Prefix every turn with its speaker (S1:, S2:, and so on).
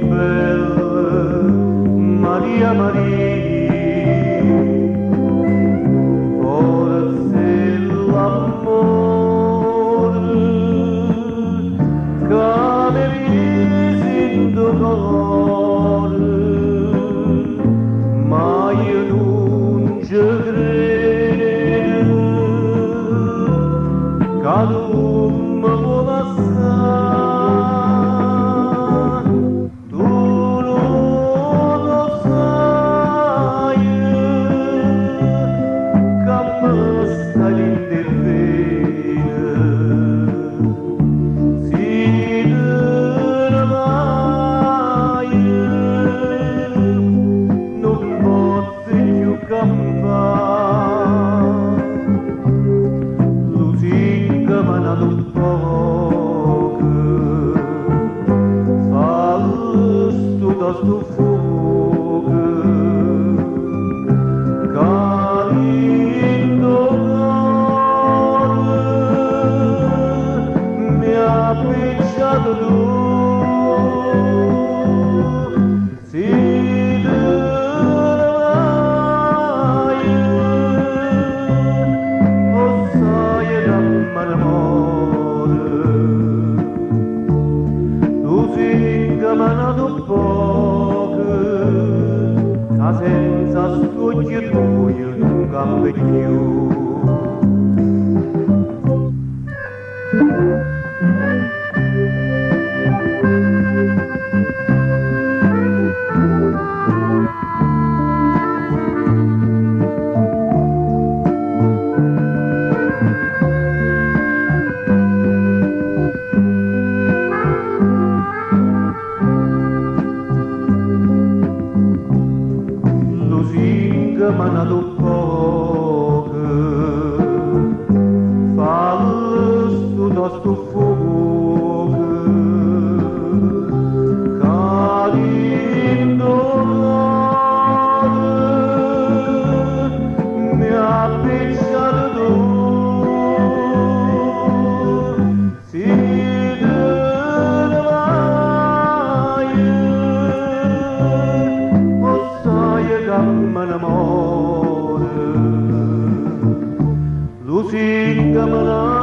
S1: belle, Maria Maria, forse l'amore che mi visi in dolore, ma io non ci credo, che non mi vuole assai, tu non lo sai, che mi stai in define, si ne vai, non posso più campare. Lusinga manat un poc, falstu das tu foc, calindo mi ha picciato tu, si ne vai, o sai d'amore, lusinga manat un poc, che senza studio tuo non cambia più. Lusinga manat un poc, falstu das tu foc, calindo mi ha picciato tu, si ne vai, o sai che m'amore, lusinga manat